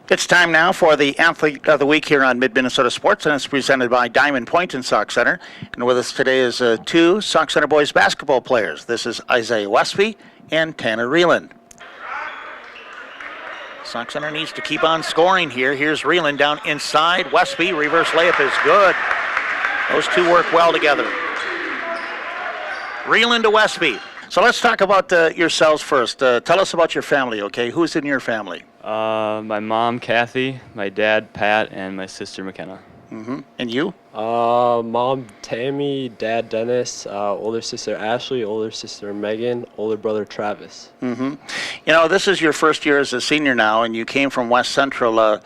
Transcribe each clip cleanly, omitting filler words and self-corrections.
It's time now for the Athlete of the Week here on Mid-Minnesota Sports, and it's presented by Diamond Point and Sauk Center. And with us today is two Sauk Center boys basketball players. This is Isaiah Westby and Tanner Rieland. Sauk Center needs to keep on scoring here. Here's Rieland down inside. Westby, reverse layup is good. Those two work well together. Rieland to Westby. So let's talk about yourselves first. Tell us about your family, okay? Who's in your family? My mom, Kathy, my dad, Pat, and my sister, McKenna. Mm-hmm. And you? Mom, Tammy, dad, Dennis, older sister, Ashley, older sister, Megan, older brother, Travis. Mm-hmm. You know, this is your first year as a senior now, and you came from West Central.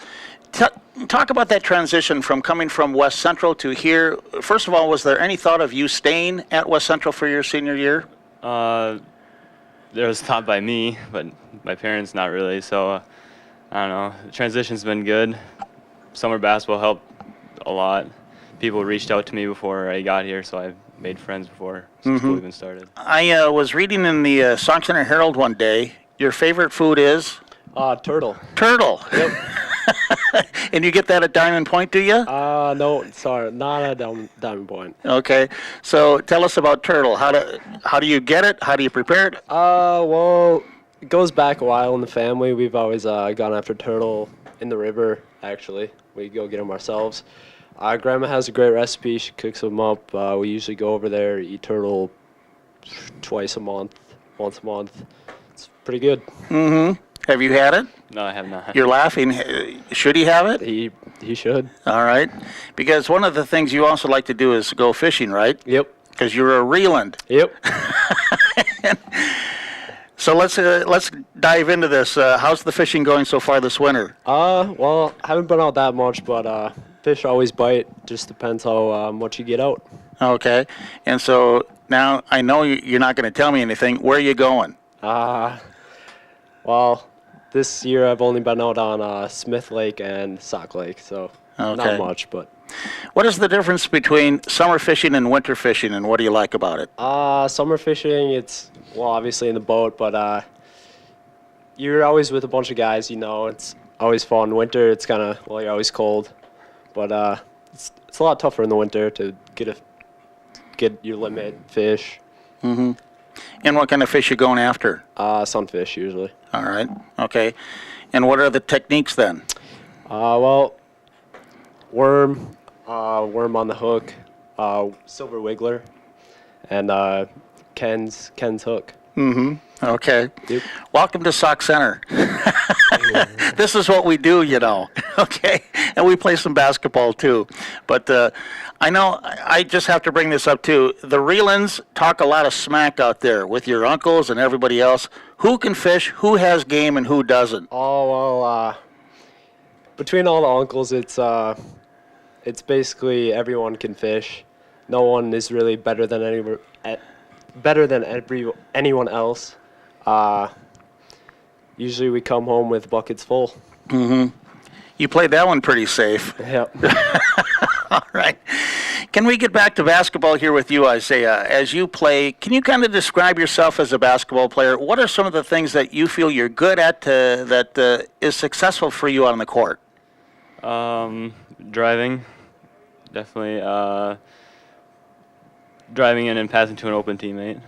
Talk about that transition from coming from West Central to here. First of all, was there any thought of you staying at West Central for your senior year? There was thought by me, but my parents not really, so I don't know. The transition's been good. Summer basketball helped a lot. People reached out to me before I got here, so I made friends before school even started. I was reading in the Sauk Center Herald one day, your favorite food is? Turtle. Turtle. Yep. And you get that at Diamond Point, do you? No, sorry, not at Diamond Point. Okay, so tell us about turtle. How do you get it? How do you prepare it? Well, it goes back a while in the family. We've always gone after turtle in the river, actually. We go get them ourselves. Grandma has a great recipe. She cooks them up. We usually go over there, eat turtle once a month. It's pretty good. Mm-hmm. Have you had it? No, I have not. You're laughing. Should he have it? He should. All right. Because one of the things you also like to do is go fishing, right? Yep. Because you're a Rieland. Yep. So let's dive into this. How's the fishing going so far this winter? Well, haven't been out that much, but fish always bite. Just depends how much you get out. Okay. And so now I know you're not going to tell me anything. Where are you going? Well, this year I've only been out on Smith Lake and Sauk Lake, so not much. But what is the difference between summer fishing and winter fishing, and what do you like about it? Summer fishing, it's, well, obviously in the boat, but you're always with a bunch of guys, you know. It's always fun. Winter, it's kind of, well, you're always cold. But it's a lot tougher in the winter to get your limit fish. Mm-hmm. And what kind of fish you going after? Sunfish, usually. All right. Okay. And what are the techniques then? Well, worm on the hook, silver wiggler, and Ken's hook. Mm-hmm. Okay. Yep. Welcome to Sauk Center. This is what we do, you know. Okay. And we play some basketball too. But I know I just have to bring this up too. The Rielands talk a lot of smack out there with your uncles and everybody else. Who can fish? Who has game and who doesn't? Oh, well, between all the uncles, it's basically everyone can fish. No one is really better than anyone else. Usually we come home with buckets full. Mm-hmm. You played that one pretty safe. Yep. All right. Can we get back to basketball here with you, Isaiah? As you play, can you kind of describe yourself as a basketball player? What are some of the things that you feel you're good at that is successful for you on the court? Driving, definitely. Driving in and passing to an open teammate.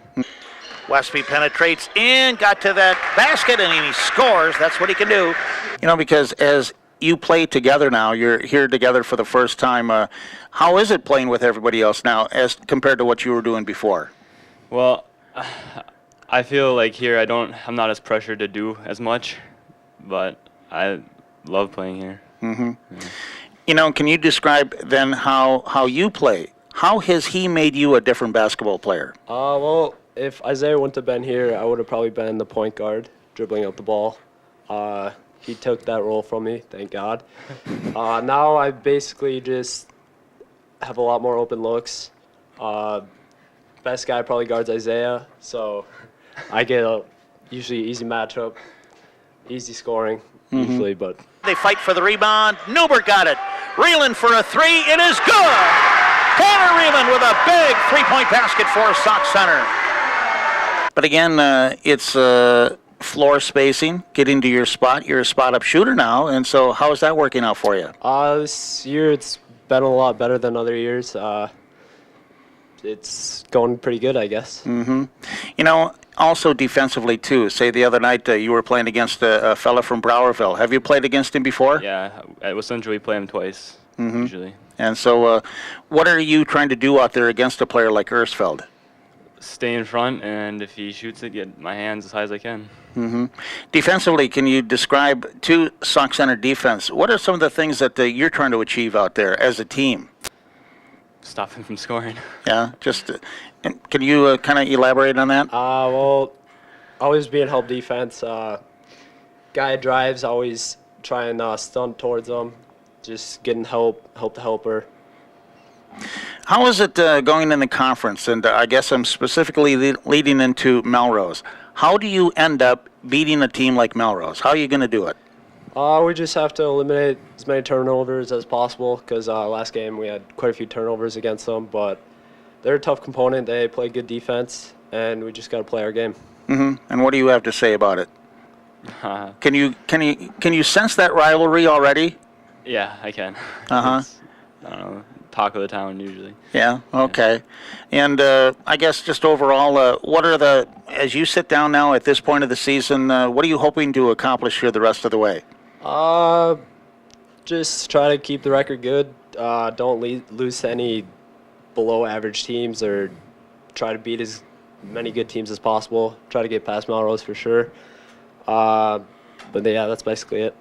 Westby penetrates in, got to that basket, and he scores. That's what he can do. You know, because as you play together now, you're here together for the first time. How is it playing with everybody else now as compared to what you were doing before? Well, I feel like here I'm not as pressured to do as much, but I love playing here. Mm-hmm. Yeah. You know, can you describe then how you play? How has he made you a different basketball player? Well, if Isaiah wouldn't have been here, I would have probably been the point guard, dribbling out the ball. He took that role from me, thank God. Now I basically just have a lot more open looks. Best guy probably guards Isaiah, so I get a usually easy matchup, easy scoring, usually, but. They fight for the rebound. Newbert got it. Rieland for a three. It is good. Tanner Rieland with a big three-point basket for Sauk Center. But again, it's floor spacing, getting to your spot. You're a spot-up shooter now, and so how is that working out for you? This year it's been a lot better than other years. It's going pretty good, I guess. You know, also defensively, too. Say the other night you were playing against a fella from Browerville. Have you played against him before? Yeah, at Wisconsin we play him twice, usually. And so what are you trying to do out there against a player like Ersfeld? Stay in front, and if he shoots it, get my hands as high as I can. Defensively, can you describe to Sauk Center defense, what are some of the things that you're trying to achieve out there as a team? Stop him from scoring. Yeah, just can you kind of elaborate on that? Well, always being help defense. Guy drives, always try and stunt towards them. Just getting help the helper. How is it going in the conference? And I guess I'm specifically leading into Melrose. How do you end up beating a team like Melrose? How are you going to do it? We just have to eliminate as many turnovers as possible because last game we had quite a few turnovers against them. But they're a tough component. They play good defense, and we just got to play our game. And what do you have to say about it? Can you sense that rivalry already? Yeah, I can. It's, I don't know, talk of the town usually. Yeah, okay. And I guess just overall, what are as you sit down now at this point of the season, what are you hoping to accomplish here the rest of the way? Just try to keep the record good. Don't lose to any below average teams, or try to beat as many good teams as possible. Try to get past Melrose for sure. But yeah, that's basically it.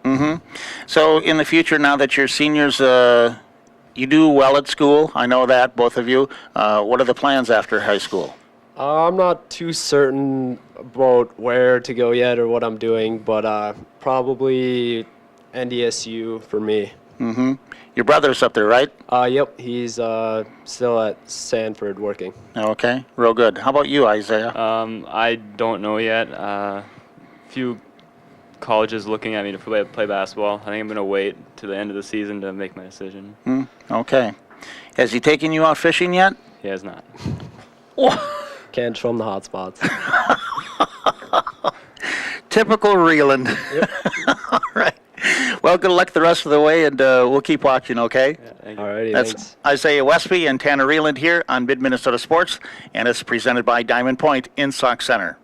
So in the future, now that you're seniors, you do well at school. I know that, both of you. What are the plans after high school? I'm not too certain about where to go yet or what I'm doing, but probably NDSU for me. Your brother's up there, right? Yep, he's still at Sanford working. Okay, real good. How about you, Isaiah? I don't know yet. Few colleges looking at me to play basketball. I think I'm going to wait to the end of the season to make my decision. Okay. Has he taken you out fishing yet? He has not. Can't show him the hot spots. Typical Rieland. Yep. All right. Well, good luck the rest of the way, and we'll keep watching, okay? Yeah, thank you. Alrighty, That's thanks. Isaiah Westby and Tanner Rieland here on Mid-Minnesota Sports, and it's presented by Diamond Point in Sauk Center.